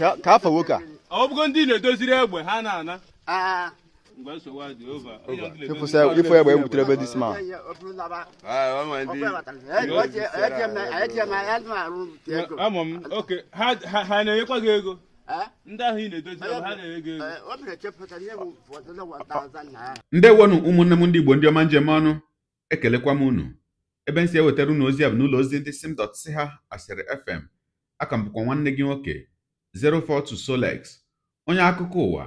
ka afọ nwoke a ọ bụgo ndị na-edoziri egbe ha na-ana mgbe nsogbu dị over ifo egbe egbutere ebe dis man ama m oke ha na-enyekwa gị ego ndị ahụ ị na-edoziri ha na-enye gị ego ndewonu ụmụnne m ndị Igbo ndị ọma njem ọnụ ekelekwa m unu ebe nsi ewetara unu ozi a bụ n'ụlọ ozi ndị sim.si ha asịrị FM aka m bụkwa nwanne gị nwoke 042 Solex onye akụkọ ụwa.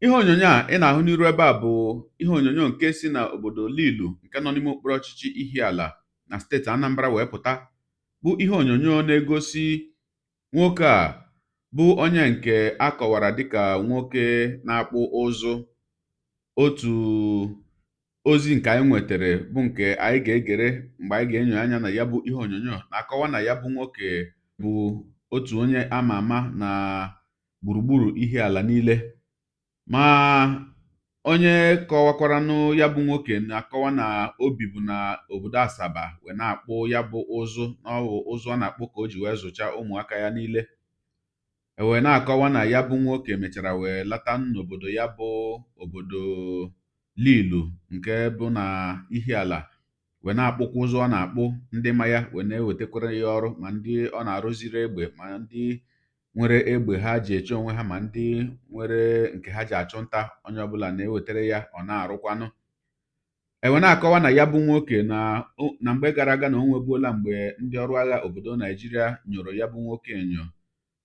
Ihe onyonyo a ị na-ahụ n'iru ebe a bụ ihe onyonyo nke si na obodo Lilu nke nọ n'ime okpuru ọchịchị Ihiala na steeti Anambra wee pụta, bụ ihe onyonyo na-egosi nwoke a bụ onye nke a kọwara dịka nwoke na-akpụ ụzụ. Otu ozi nke anyị nwetara bụ nke anyị ga-egere mgbe anyị ga-enyo anya na ya bụ ihe onyonyo na-akọwa na ya bụ nwoke bụ otu onye ama ama na gburugburu Ihiala niile, ma onye kọwakwaranụ ya bụ nwoke na-akọwa na o bibu na obodo Asaba wee na-akpụ ya bụ ụzụ, na ọ bụ ụzụ ọ na-akpụ ka o ji wee zụcha ụmụaka ya niile. Wee na-akọwa na ya bụ nwoke mechara wee lata n'obodo ya bụ obodo Lilu nke bụ na Ihiala wee na-akpụkwa ụzụ ọ na-akpụ ndị ma ya wee na-ewetakwara ya ọrụ, ma ndị ọ na-arụziri egbe, ma ndị nwere egbe ha ji eche onwe ha, ma ndị nwere nke ha ji achụ nta, onye ọbụla na-ewetara ya ọ na-arụkwanụ. Ewe na-akọwa na ya bụ nwoke na mgbe gara aga na o nwebuola mgbe ndị ọrụ agha obodo Naijiria nyoro ya bụ nwoke enyo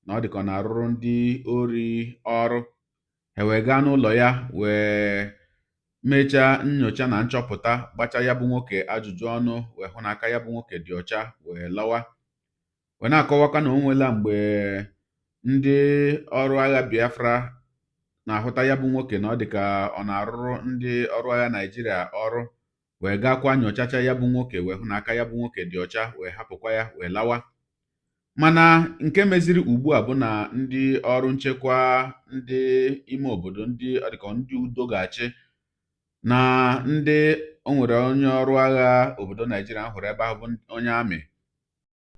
na ọ dịka ọ na-arụrụ ndị ori ọrụ. Wee gaa n'ụlọ ya wee mechaa nnyocha na nchọpụta, gbacha ya bụ nwoke ajụjụ ọnụ, wee hụ na aka ya bụ nwoke dị ọcha, wee lawa. Wee na-akọwakwa na o nwela mgbe ndị ọrụ agha Biafra na-ahụta ya bụ nwoke na ọ dịka ọ na-arụrụ ndị ọrụ agha Naijiria ọrụ, wee gaakwa nyochacha ya bụ nwoke, wee hụ na aka ya bụ nwoke dị ọcha, wee hapụkwa ya wee lawa. Mana nke meziri ugbu a bụ na ndị ọrụ nchekwa ndị ime obodo, ndị ọ dịka ndị Udogachi na ndị o nwere onye ọrụ agha obodo Naijiria hụrụ ebe ahụ bụ onye amị,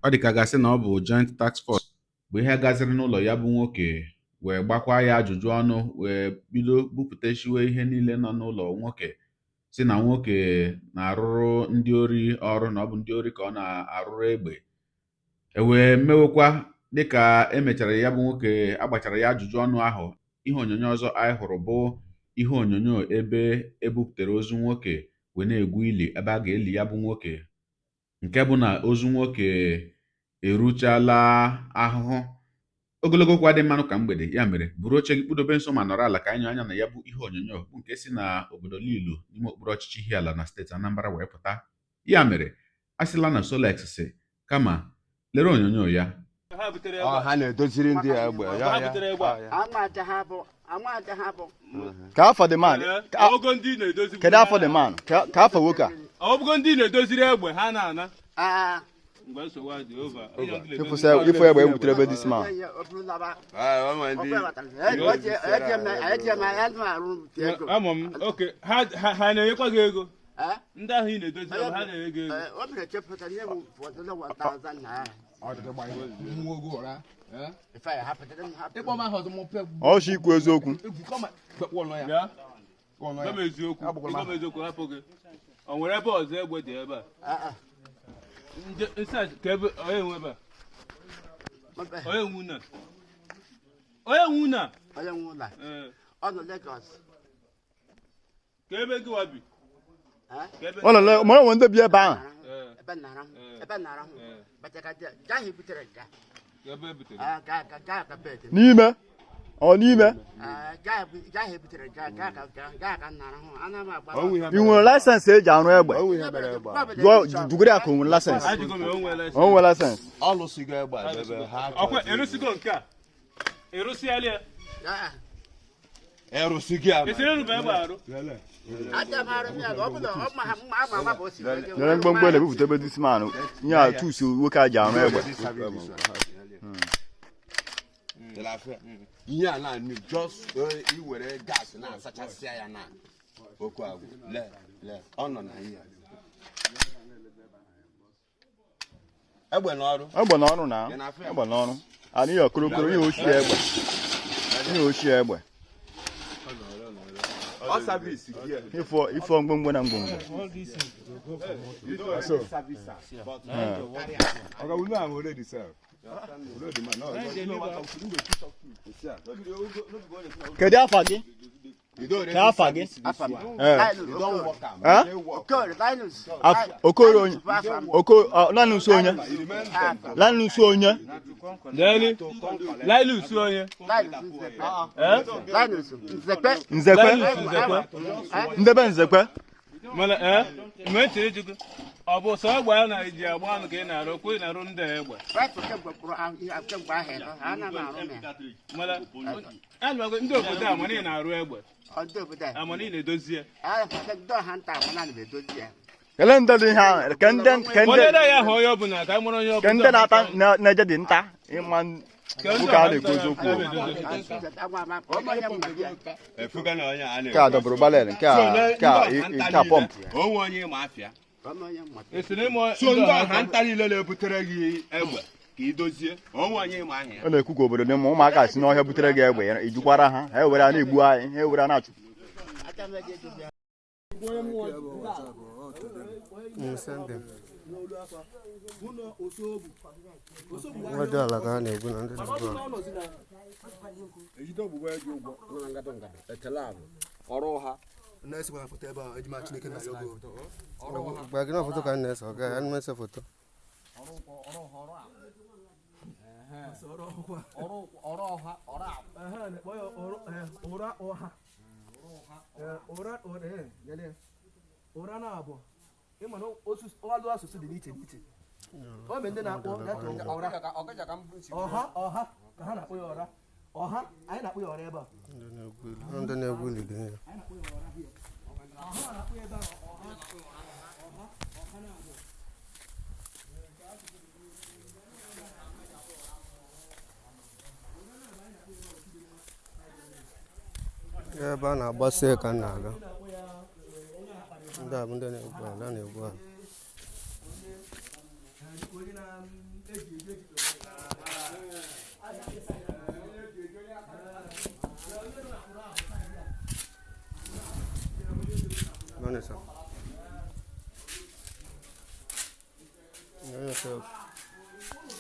ọ dịka gasị na ọ bụ Joint Task Force, bụ ihe gaziri n'ụlọ ya bụ nwoke wee gbakwa ya ajụjụ ọnụ, wee bido bupụtashiwe ihe niile nọ n'ụlọ nwoke, si na nwoke na-arụrụ ndị ori ọrụ, na ọ bụ ndị ori ka ọ na-arụrụ egbe. Wee mewekwa dịka emechara ya bụ nwoke agbachara ya ajụjụ ọnụ ahụ. Ihe onyonyo ọzọ anyị hụrụ bụ ihe onyonyo ebe ebupụtara ozu nwoke wee na-egwu ili ebe a ga-eli ya bụ nwoke, nke bụ na ozu nwoke eruchala ahụhụ. Ogologo kwa dị mmanụ ka mgbede, ya mere buru oche gị kpudobe nso ma nọrọ ala ka anyị anya na ya bụ ihe onyonyo bụ nke si na obodo Lilu n'ime okpuru ọchịchị Ihiala na steeti Anambra wee pụta. Ya mere asịla na Solex si kama lere onyonyo ya. ha na-edoziri ndị egbe ka afọ dị man kedu afọ dị man ka afọ nwoke a ọ bụgo ndị na-edoziri egbe ha na-ana mgbe nsogbu dị over ifo egbe egbutere ebe dis man ama m oke ha na-enyekwa gị ego ndị ahụ ị na-edoziri ha na-enye gị ego. ọchị ikwu eziokwu eziokwu hapụ gị. O nwere ebe ọzọ egbe dị ebe a? Onye nwe ebe a? Onye nwe na? Onye nwe ụlọ ọ nọ Lagos. Ka ebe gị wa bi? mara nwe ndị bi ebe ahụ ebe nara hụ gaghị ebutere ga n'ime ọ n'ime gaghị ebutere ga ka nara hụ ana m agba. ị nwere laịsensị eji arụ egbe? dugoro ya ka o nwere laịsensị? O nwere laịsensị. Ọlụsigo egbe ebe ha ọkwa erusigo nke a erusiala ya erusigo ya esere rube egbe arụ. Nyere mgbomgbe na-ebupụta ebe dis man nye a tusu nwoke a ji arụ egbe. ihe a na just iwere gas na-asachasịa ya na oku agwụ ọ nọ na ihe egbe n'ọrụ na egbe n'ọrụ Ani okorokoro ihe ochie egbe. Ihe ochie egbe. All service here. Ifo ngwongwo na ngwongwo. All these things will go for motor. You don't have service, sir. But okay, we know I'm already sir. Already man. No, you know what I'm doing. Kedu afa gị? You don't Ka afa gị? You don't work am. Okoro, Linus. Okoro onye. Lanu nso onye. Lanu nso onye. Deni. Lailu su onye. Linus. Nzekwe. Ndebe nzekwe. Mana me chere chukwu. Ọ bụ sọ egbe a na-eji agba anụ ka ị na-arụ kwa ị na-arụ ndị egbe. Mana anụmanụ ndị obodo a mana ị na-arụ egbe. Amana ị na-edozi ya. Kele ndị dị ha Onye ya hụ onye ọbụla ka mụrụ onye ọbụla. kende na-ata na-eje dị nta ịma nwoke a na-ekwu okwu. Nke a dọbụrụ gbalel, nke a pọmpụ. Onwe onye ma afịa. Esiri m So ndị ọha nta niile na-ebutere gị egbe ka ị dozie. Onwe onye ma ahịa. Ọ na-ekwu ka obodo dị mma ụmụaka si n'ọhịa butere gị egbe ijukwara ha ha ewere a na-egbu anyị ha ewere a na-achụ. Ndị ala ka ha na-egbu na ndị na-egbu gba gị na foto ka m na-ese ọga ya na ese foto ụra na-abụ ịma na ọlụ asụsụ dị n'iche n'iche ọ bụ ndị na-akpọ ọha ka ha na-akpọ ya ọra ọha anyị na-akpọ ya ọra ebe a ndị na-egwu ilili ya ebe a na-agbasa ka m na-aga ndị a bụ ndị na-egwu ala na-egwu ala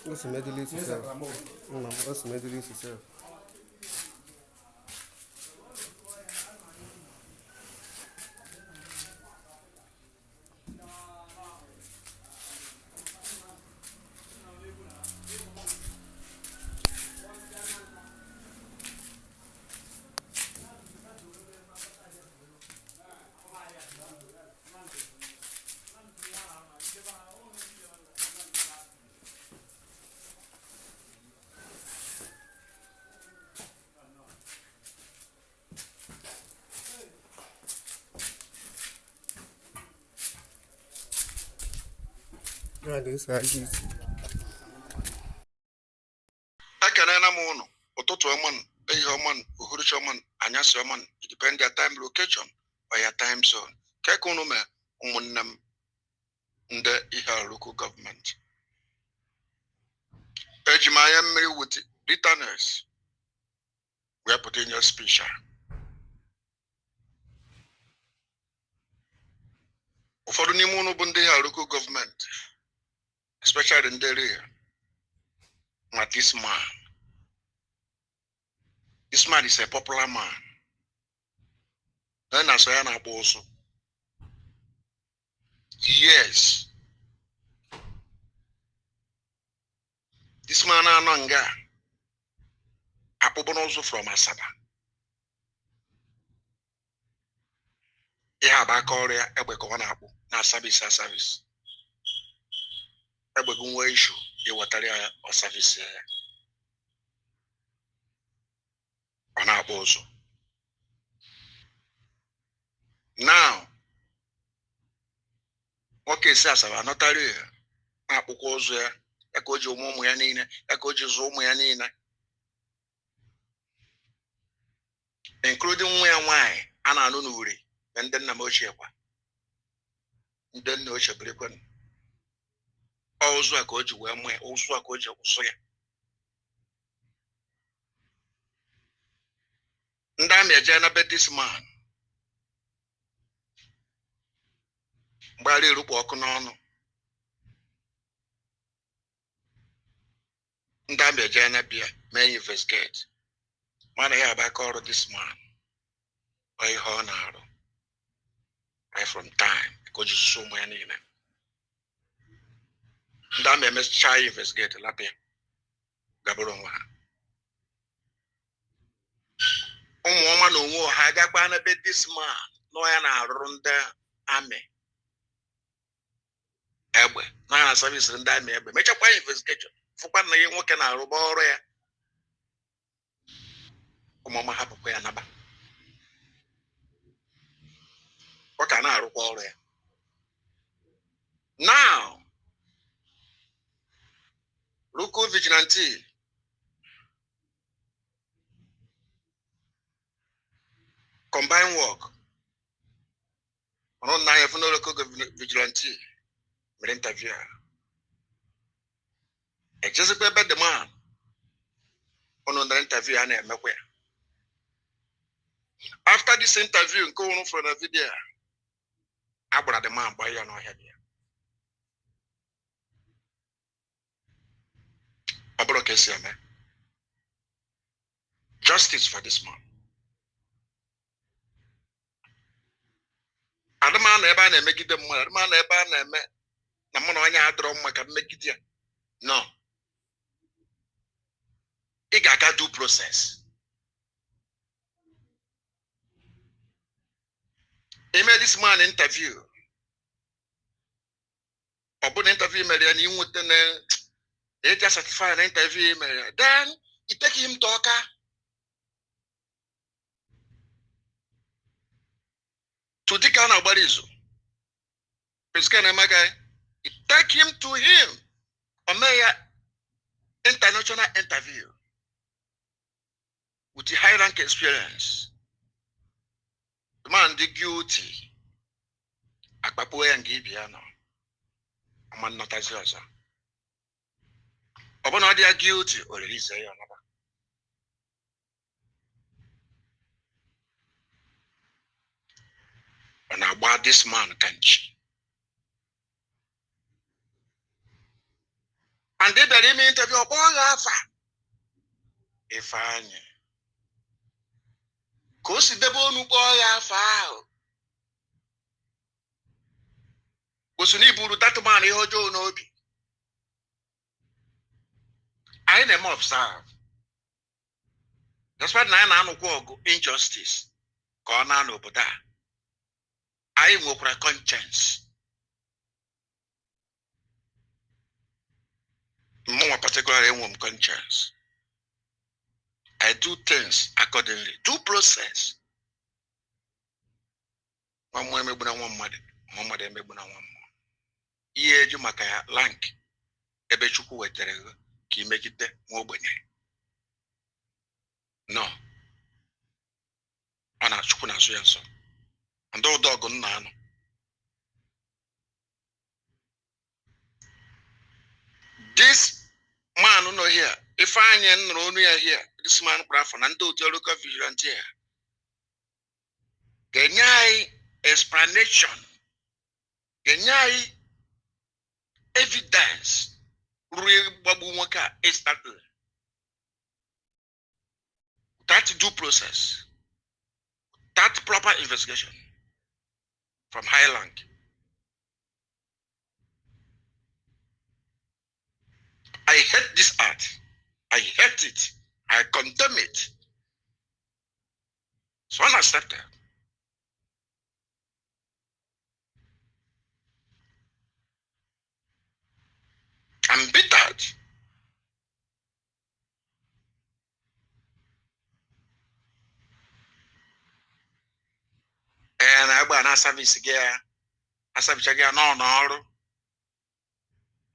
What's the middle east itself? What's the middle east itself? Ekenena m ụnụ ụtụtụ ọma ehihie ọma uhuruchi ọma anyasị ọma depend their time location or your time zone ka unu mee ụmụnne m ndị ihe arụkụ gọọmenti eji m anya mmiri with returners wee pụta inye speech a ụfọdụ n'ime unu bụ ndị ihe arụkụ gọọmenti especially in the area. But this man is a popular man. Then I say also. Yes. This man ananga. Also from Asaba. Yeah, back Korea, na service. Ebe nwa issue e wetara o service ya ọ na-akpọ ụzọ now nwoke si Asaba anọtara ya na-akpụkwa ụzọ ya ka o ji ụmụ ya niile ka o ji zụ ụmụ ya niile including nwa ya nwanyị a na-anụ n'uri na ndị nna m ochie kwa ndị nna ochie birikwa ụzọ a ka o ji wee mụọ ụzọ a ka o ji kwụsị ya army eje na be this man. Mgbali rukwu ọkụ n'ọnụ. Ndị army eje na bịa mee investigate. Mana ya abịa kọrọ this man. Ọ ihe ọ na-arụ. Right from time. Because you so many. Ndị army emechaa investigate lapịa. Gaburu nwa ha. Ụmụ ọma na onwe ha agakwa na be this man nọ ya na-arụrụ ndị amị egbe na service ndị amị egbe mechakwa investigation fụkwa na ihe nwoke na-arụba ọrụ ya ụmụ ọma hapụkwa ya naba ọ ka na-arụkwa ọrụ ya now local vigilante combine work. On na no local vigilante. Me interview. E just be the man. On the interview and emekwe. After this interview, go on for the video. Abra the man by your no head. Abra kesi ame. Justice for this man. Adama na ebe a na-emegide mmadụ, adama na ebe a na-eme na mụ na onye adọrọ mma ka mmegide ya. No. Ị ga-aga due process. Eme this man interview. Ọ bụ na interview mere ya na inweta na eja certify na interview mere ya. Then, you take him to Oka. To the kind of barizo. You take him to him. A international interview. With the high rank experience. The man the guilty. Akpapo and Gibiano. A man not as yours. Upon all they are guilty or release a another. And about this man can't. And they let him interview all Alpha. If I knew. Cause the bone boy Alpha. Was an able that man, Hojo Nobi. I never observe. That's what Nana go injustice. Corner no but that. I will for a conscience. More particularly, I want conscience. I do things accordingly. Due process. One more, maybe one mother, maybe one more. Ye, you make a lank. A bechuku wetere, ki make it more benny. No. Ana chukuna suyanso. And all dog on nano. This man who know here, if I know here, this man Brafon and do the local vigilante here. Genyai explanation. Genyai evidence. Real Babu Waka is that. That due process. That proper investigation. From Highland. I hate this art. I hate it. I condemn it. So unaccepted. I'm bittered. And I want to service again. I service again. No. I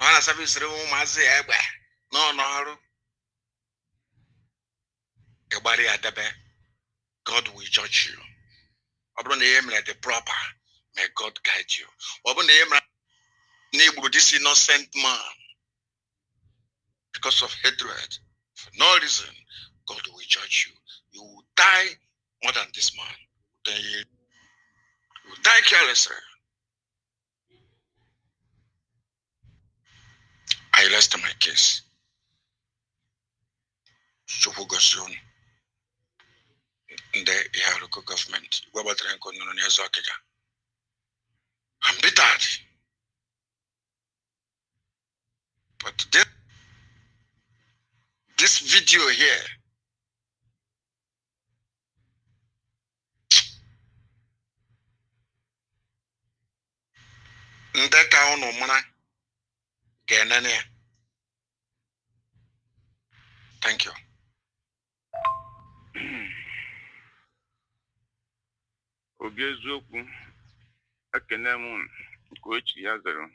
want to service room. I say, no. Everybody at the back. God will judge you. Upon the aim like the proper. May God guide you. Upon the aim like this innocent man. Because of hatred. For no reason, God will judge you. You will die more than this man, then you die carelessly. I rest my case. Shubugasun in the Iharuko government. I'm bitter. But this video here, thank you. Oge eziokwu ekene m nke ochi ya zero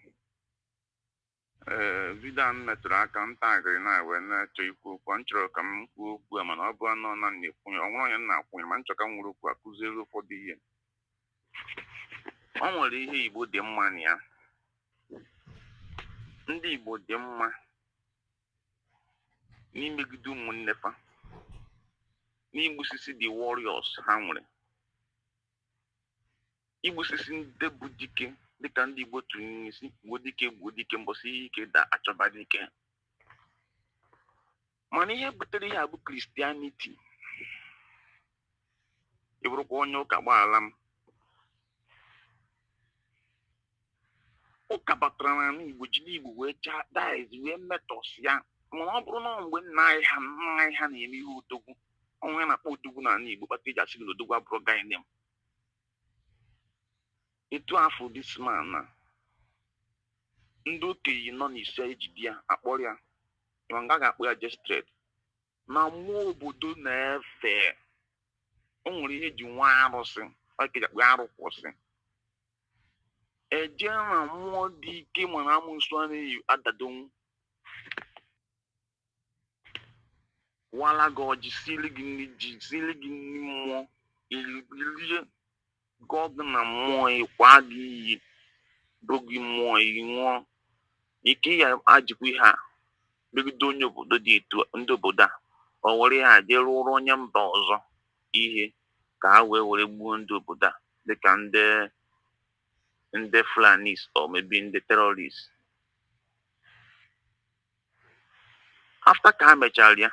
vidio m metụrụ aka ntagịrị na wee na-achọ ikwu okwu m chọrọ ka m kwuo okwu a mana ọ bụ anọ na na-ekwunye ọ nwere onye na-akwụnye ma m chọrọ ka m nwere okwu a kụziere ụfọdụ ihe ọ nwere ihe Igbo dị mma na ya ndị Igbo dị mma n'imegide ụmụnne fa n'igbusisi the warriors ha nwere igbusisi ndị bụ dike dịka ndị Igbo tụrụ n'isi gbuo dike mbọsị ihe ike da achọba dike mana ihe butere ihe a bụ Christianity ịbụrụkwa onye ụka gbaala m ụka batara na n'Igbo jiri Igbo wee chadaiz wee metọs ya mana ọ bụrụ na mgbe nna anyị ha na-eme ihe odogwu onwe na-akpọ odogwu na Igbo kpata eji asị na odogwu abụrụ gainem etu afọ this man na ndị okenye nọ n'ise ejide ya akpọrọ ya ma nga ga-akpọ ya jestred na mmụọ obodo na-efe o nwere ihe ji nwa arụsị ọkeji akpọ arụkwụsị eje na mmụọ dị ike mana amụsụ a na-eyi adadonwu wala gị ọjị sili gị nri mmụọ ilie gọgụ na mmụọ ịkwa gị iyi dogi mmụọ ịṅụọ ike ya ajikwa ihe a megide onye obodo dị etu ndị obodo a o were ha jee rụrụ onye mba ọzọ ihe ka ha were gbuo ndị obodo a dịka ndị Fulanis or maybe ndị terrorists after ka ha mechara ya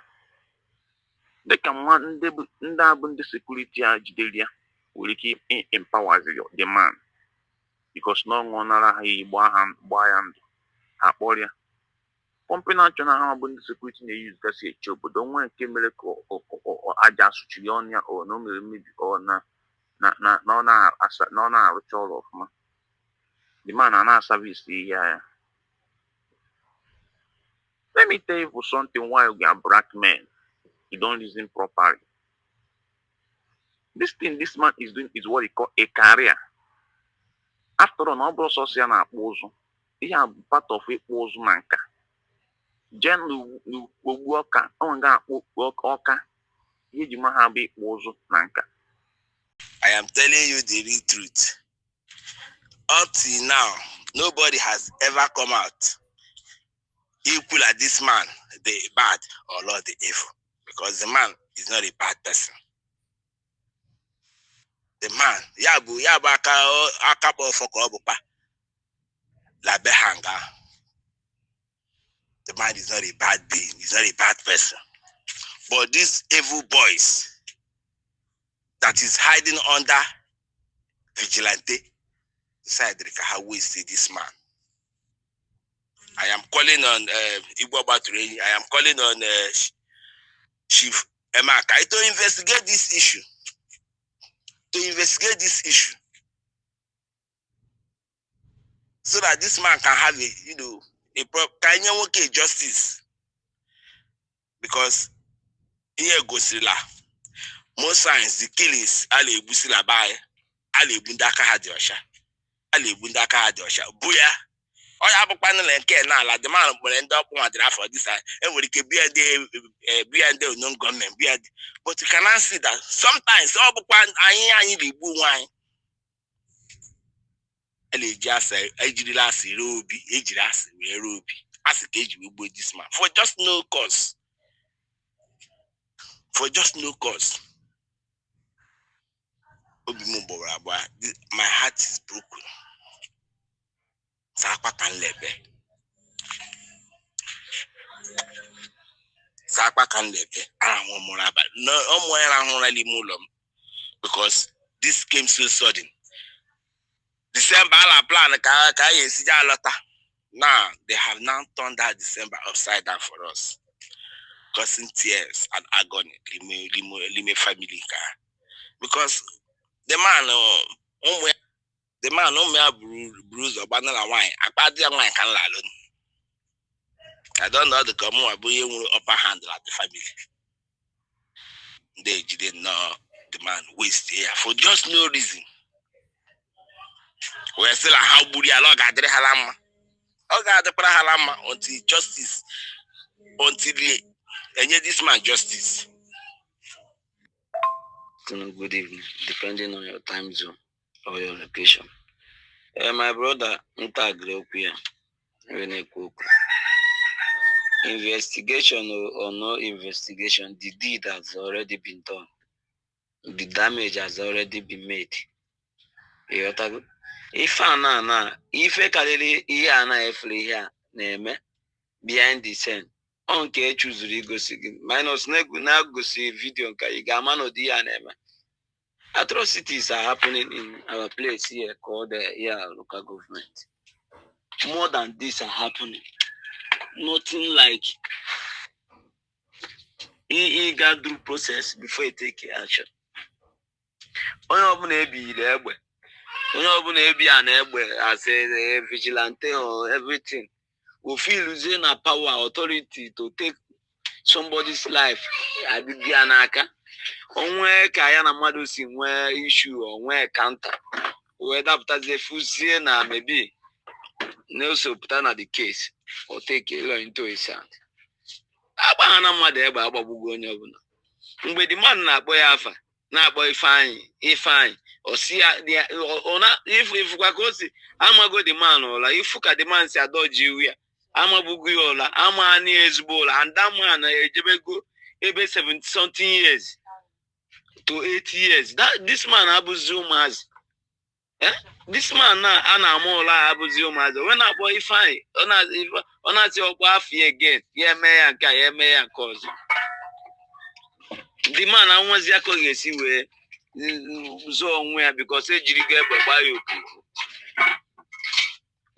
dịka nwa ndị abụ ndị sekuriti a jidere ya nwere ike empower the man because na ọṅụ nara ha gbaa ya ndụ ha kpọrọ ya kọmpanị na-achọ na ha bụ ndị sekuriti na-eyuzu gasị eche obodo nwa nke mere ka aja asụchiri ọnụ ya na o mere mmebi na ọ na-arụcha ọrụ ọfụma the man na-asavisi ihe ya. Let me tell you for something why we are black men you don't reason properly. This thing this man is doing is what he call a career. After all, no bro social na akpụ ụzụ. Ihe a part of ịkpụ ụzụ na nka. Jen n'ogbu ọka, ọ nga akpụ ọka. Ihe ji ma ha bụ ịkpụ ụzụ na nka. I am telling you the real truth. Up till now, nobody has ever come out equal at this man, the bad or Lord the evil. Because the man is not a bad person. The man, yabu akabo fokobupa la behanga. The man is not a bad being, he's not a bad person. But these evil boys that is hiding under vigilante decided how we see this man. I am calling on Igbo Batureni. I am calling on Chief Emaka to investigate this issue. So that this man can have a justice. Because here goes most signs, the killings, Ali Busila Bay, Ali Bundaka Hadjosha, Buya. All I have panel and care now, like the man will end up one for this side, and we can be a non government. But you cannot see that sometimes all the pan I need boo wine. Just a ruby, as a cage we both this man for just no cause. My heart is broken. Sakwa kan lebe. No, because this came so sudden. December plan now they have now turned that December upside down for us. Causing tears and agony, Lime family. Because the man bruise or banana wine. I don't know the common upper hand at the family. They didn't know the man waste here for just no reason. We're still a how booty a log at the halama. Oga the halama until justice, until this man justice. Good evening, depending on your time zone or your location. My brother, investigation or no investigation, the deed has already been done. The damage has already been made. If a kalili here behind the scene, okay, choose the minus go see video atrocities are happening in our place here called local government. More than this are happening. Nothing like he got through process before you take action. Only as a vigilante or everything. We feel losing our power, authority to take somebody's life. I did the anaka. Onwe kayana madosi nwe issue or nwe counter. Whether after the fusion maybe no so put on the case or take a law into his hand. Abana mother ababugo nyobuna. Mgbe the man na boy afa na boy fine or see or not if kwakosi amago the man or like if the man say adoji we amabugu yola amani ezbola and that man ejebego ebe 70 something years to 8 years. That this man abuzumas. This man now anamola abuzumas. When I boy fine, on your coffee again. Yeah, may and cause. The man I was yesi we so where because they get by you.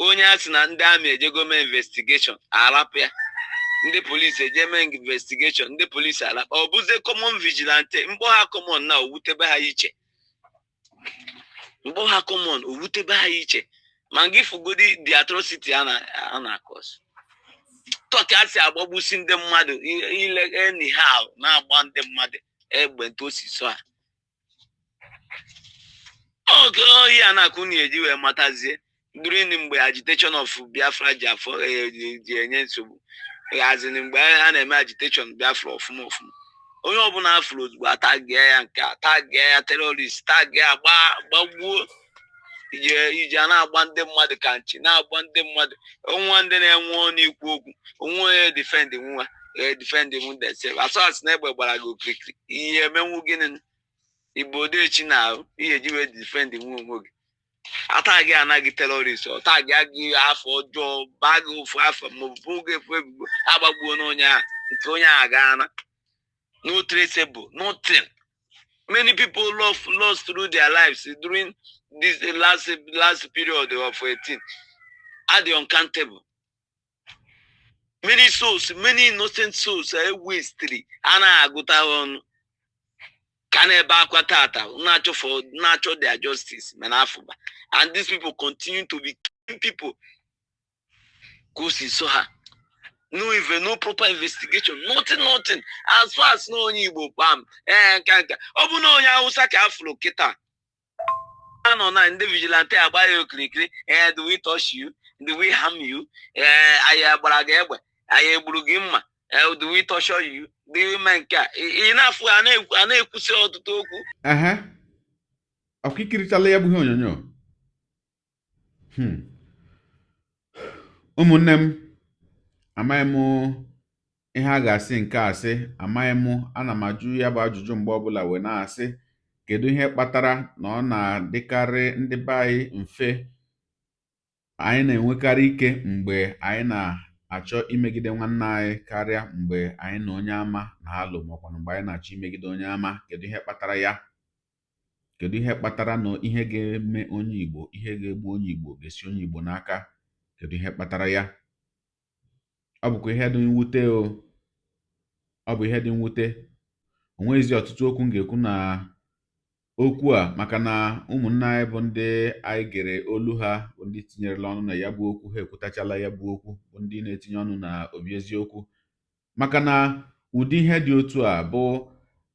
Only as an damage, you go investigation. Arapia. The police German investigation, the police are like, oh, but the common vigilante, Mboha common now, Wuteba Iche. Mboha common, Wuteba Iche. Mangi for goody the atrocity ana cause. Talk as about boosting them mother, anyhow, now want them mother, went to see so. Oh, Yana Kuni, you were Matazi during the agitation of Biafra for the as in an agitation Biafra of more. Only open affluence, but tag terrorists, tag babu. You now want them mother country, now want them mother. One day, one equal, one defending one, defending themselves. I saw a neighbor, but I go quickly. Yeah, men will get in Ibodechi now, he is defending one. Attack a terrorist or tag you half or job, bag of half of Mubuge, Ababunonia, Tonya Ghana. No traceable, nothing. Many people lost through their lives during this last period of 18. Are the uncountable? Many souls, many innocent souls are wasted. Anna Agutaon Kaneba Quatata, natural their justice, Menafuba. And these people continue to be killing people. Kusi no even no proper investigation, nothing. As far as no Igbo Pam, Obuno Yausaka Afloketa. In the vigilante about you quickly, do we touch you? Do we harm you? I Brageba, I Brugima, do we touch you? Do you make enough for an equal to Toku? Ọkikirichala ya bụ ihe onyonyo. Ụmụnne m, amaghị m ihe a ga-asị nke asị, amaghị m, ana m ajụ ya bụ ajụjụ mgbe ọbụla wee na-asị kedu ihe kpatara na ọ na-adịkarị ndị be anyị mfe anyị na-enwekarị ike mgbe anyị na-achọ imegide nwanne anyị karịa mgbe anyị na onye ama na-alụ maọkwa mgbe anyị na-achọ imegide onye ama? Kedu ihe kpatara ya? Kedu ihe kpatara na ihe ga-eme onye Igbo, ihe ga-egbu onye Igbo ga-esi onye Igbo n'aka? Kedu ihe kpatara ya? Ọ bụkwa ihe dị mwute o. Ọ bụ ihe dị mwute. O nweghịzi ọtụtụ okwu m ga-ekwu na okwu a, maka na ụmụnne anyị bụ ndị anyị gere olu ha, bụ ndị tinyerela ọnụ na ya bụ okwu, ha ekwutachala ya bụ okwu, bụ ndị na-etinye ọnụ na obi eziokwu. Maka na ụdị ihe dị otu a bụ,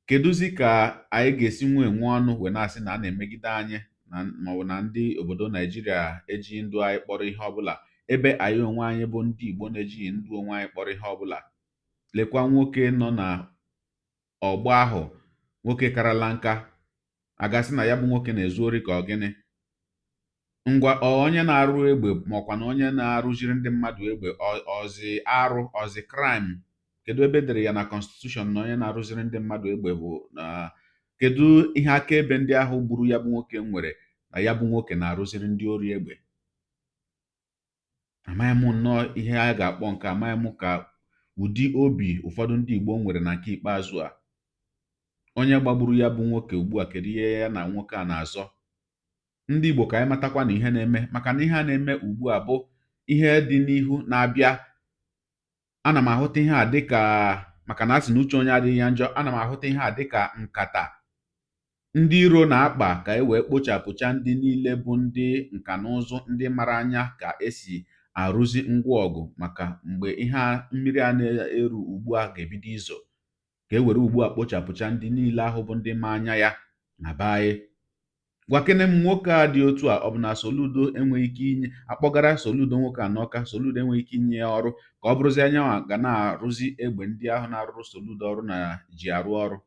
kedụzi ka anyị ga-esi nwe ọnụ wee na-asị na a na-emegide anyị maọbụ na ndị obodo Naijiria ejighị ndụ anyị kpọrọ ihe ọbụla, ebe anyị onwe anyị bụ ndị Igbo na-ejighị ndụ onwe anyị kpọrọ ihe ọbụla. Lekwa nwoke nọ na ọgbọ ahụ, nwoke karala nka, agasị na ya bụ nwoke na-ezu ori ka ọ gịnị? Ngwa onye na-arụ egbe maọkwa na onye na-arụziri ndị mmadụ egbe ọzi arụ, ọzi kraịm? Kedu ebe dere ya na Constitution na onye na-arụziri ndị mmadụ egbe bụ na? Kedu ihe akaebe ndị ahụ gburu ya bụ nwoke nwere na ya bụ nwoke na-arụziri ndị ori egbe? Amaghị m nnọọ ihe a ga-akpọ nke, amaghị m ka ụdị obi ụfọdụ ndị Igbo nwere na nke ikpeazụ a. Onye gbagburu ya bụ nwoke ugbu a, kedu ihe ya na nwoke a na-azọ? Ndị Igbo ka anyị matakwa na ihe na-eme, maka na ihe a na-eme ugbu a bụ ihe dị n'ihu na-abịa. Ana m ahụta ihe a dịka, maka na a sị na uche onye adịghị ya njọ, ana m ahụta ihe a dịka nkata ndị iro na-akpa ka e wee kpochapụcha ndị niile bụ ndị nka na ụzụ, ndị mara anya ka esi arụzi ngwa ọgụ, maka mgbe ihe mmiri a na-eru ugbu a ga-ebido izo, ka e were ugbu a kpochapụcha ndị niile ahụ bụ ndị ma anya ya na be anyị. Gwakene m, nwoke a dị otu a, ọ bụ na Soludo enweghị ike inye akpọgara Soludo nwoke a n'Ọka? Soludo enweghị ike inye ya ọrụ ka ọ bụrụzi anya ga na-arụzi egbe ndị ahụ na-arụrụ Soludo ọrụ na ji arụ ọrụ?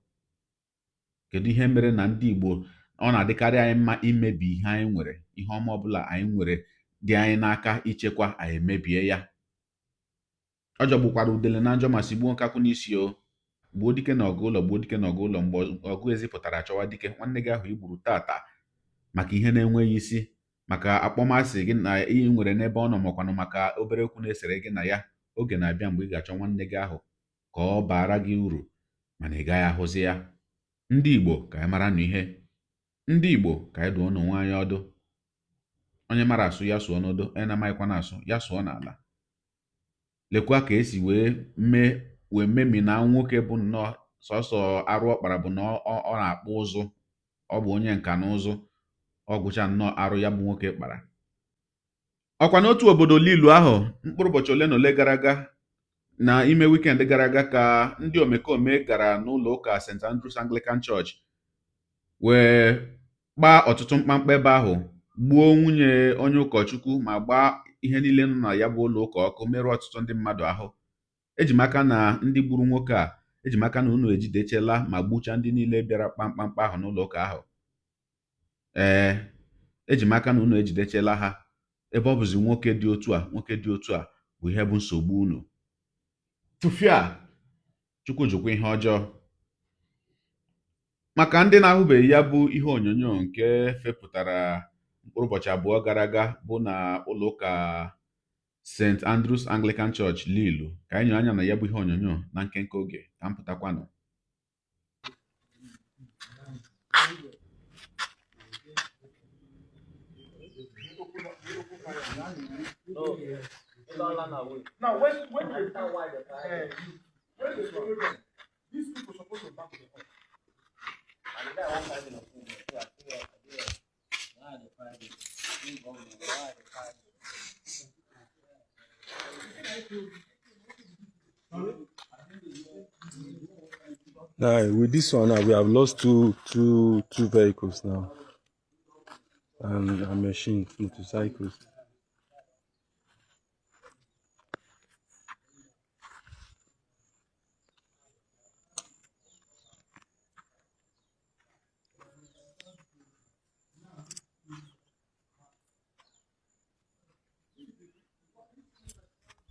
Kedu ihe mere na ndị Igbo ọ na-adịkarị anyị mma imebi ihe anyị nwere, ihe ọma ọbụla anyị nwere dị anyị n'aka ichekwa, anyị emebie ya? Ọ jọgbukwara udele na njọ ma sigbuo nkakwụ n'isi o. Gbuo dike na ọgụ ụlọ, gbuo dike na ọgụ ụlọ. Mgbe ọgụ ezi pụtara chọwa dike, nwanne gị ahụ igburu tata maka ihe na-enweghị isi, maka akpọmasị gị na iyi nwere n'ebe ọ nọ, makwanụ maka obere okwu na-esere gị na ya. Oge na-abịa mgbe ị ga-achọ nwanne gị ahụ ka ọ baara gị uru, mana ị gaghị ahụzi ya. Ndị Igbo ka anyị mara nụ ihe. Ndị Igbo ka anyị dụọ n'onwe anyị ọdụ. Onye mara asụ ya sụọ n'odo, onye na-amaghịkwa na-asụ ya sụọ n'ala. Lekwa ka esi wee memi na nwoke bụ nnọọ sọsọ arụ ọkpara bụ na ọ na-akpụ ụzụ, ọ bụ onye nka na ụzụ, ọ gụcha nnọọ arụ ya bụ nwoke kpara. Ọkwa n'otu obodo Lilu ahụ, mkpụrụ ụbọchị ole na ole gara aga, na ime wikendi gara aga, ka ndị omekome gara n'ụlọ ụka St. Andrews Anglican Church wee gbaa ọtụtụ mkpamkpa ebe ahụ, gbuo nwunye onye ụkọchukwu, ma gbaa ihe niile nọ na ya bụ ụlọ ụka ọkụ, merụọ ọtụtụ ndị mmadụ ahụ. Ejimaka na ndị gburu nwoke a, ejimaka na unu ejidechela ma gbuchaa ndị niile bịara kpamkpamkpa ahụ n'ụlọ ụka ahụ. Ejimaka na unu ejidechela ha, ebe ọ bụzi nwoke dị otu a bụ ihe bụ nsogbu unu. Tụfịa, Chukwu jụkwa ihe ọjọọ. Maka ndị na-ahụbeghị ya bụ ihe onyonyo nke fepụtara mkpụrụ ụbọchị abụọ gara aga, bụ na ụlọ ụka St. Andrews Anglican Church Lilu, ka anyị nyere anya na ya bụ ihe onyonyo na nkenke oge ka m pụtakwanụ. Now, when they tell why they buy when they follow them, these people supposed to back the up. And that one kind of food, why they buy it? Why they buy it? Now, with this one, now we have lost two vehicles now, and a machine, motorcycles.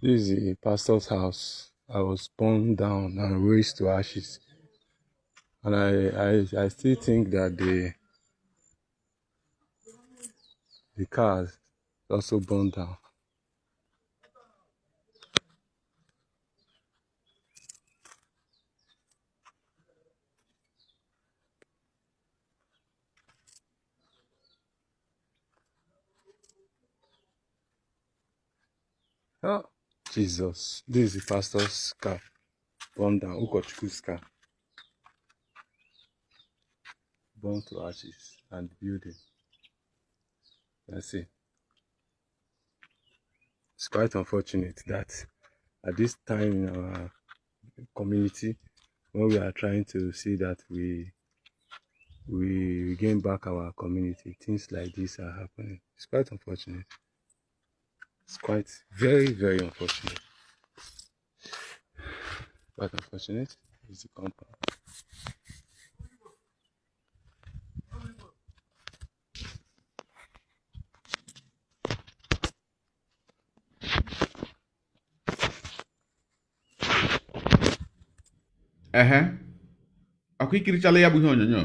This is the pastor's house. I was burned down and razed to ashes. And I still think that the cars also burned down. Oh, Jesus. This is the pastor's car. Burned down. Ukochukwu's car. Burned to ashes and building. Let's see. It's quite unfortunate that at this time in our community, when we are trying to see that we gain back our community, things like this are happening. It's quite unfortunate. It's quite very, very unfortunate. Quite unfortunate. It's the compound. ehe ọkwa ikirichala ya bụ ihe onyonyo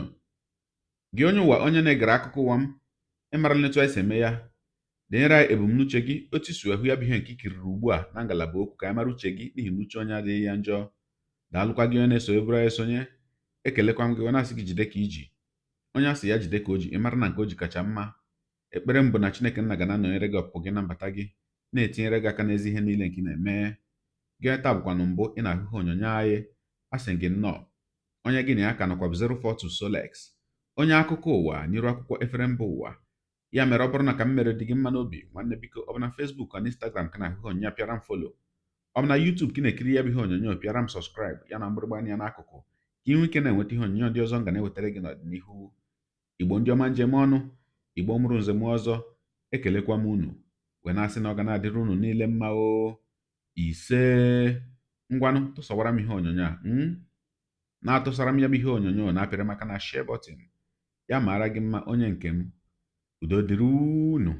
gị onye ụwa onye na-egere akụkọ ụwa m ịmara nletu anyị si eme ya denyere anyị ebumnuche gị otu isi ahụ ya bụ ihe nke ikiriri ugbu a na ngalaba okwu ka anyị mara uche gị n'ihi na uche onye adịghị ya njọ daalụkwa gị onye na-eso eburu anyị esonye ekelekwa m gị onye asị gị jide ka iji onye asị ya jide ka o ji ịmara na nke o ji kacha mma ekpere m bụ na Chineke nna ga na-anọnyere gị ọpụpụ gị na mbata gị na-etinyere gị aka n'ezi ihe niile nke ị na-eme gị taa bụkwanụ mbụ ị na-ahụ ihe onyonyo anyị asị gị nnọọ onye gị na ya ka nọkwa bụ 042 Solex onye akụkọ ụwa n'iru akwụkwọ efere mba ụwa ya mere ọ bụrụ na ka m mere dị gị mma n'obi nwanne biko ọ bụ na Facebook na Instagram ka na-ahụ onyonyo pịara m folo ọ bụ na YouTube ka ị na-ekiri ya bụ ihe onyonyo pịara m sọskraịb ya na mgbịrịgba anya n'akụkụ ka ị nwee ike na-enweta ihe onyonyo ndị ọzọ m ga na-ewetara gị n'ọdịnihu Igbo ndị ọma njem ọnụ Igbo mụrụ nze m ọzọ ekelekwa m unu wee na-asị na ọ ga na-adịrị unu niile mma o ise ngwanụ tụsawara m ihe onyonyo a na-atụsara m ya bụ ihe onyonyo na-apịrị maka na share button ya mara gị mma onye nke m udo dịrị unu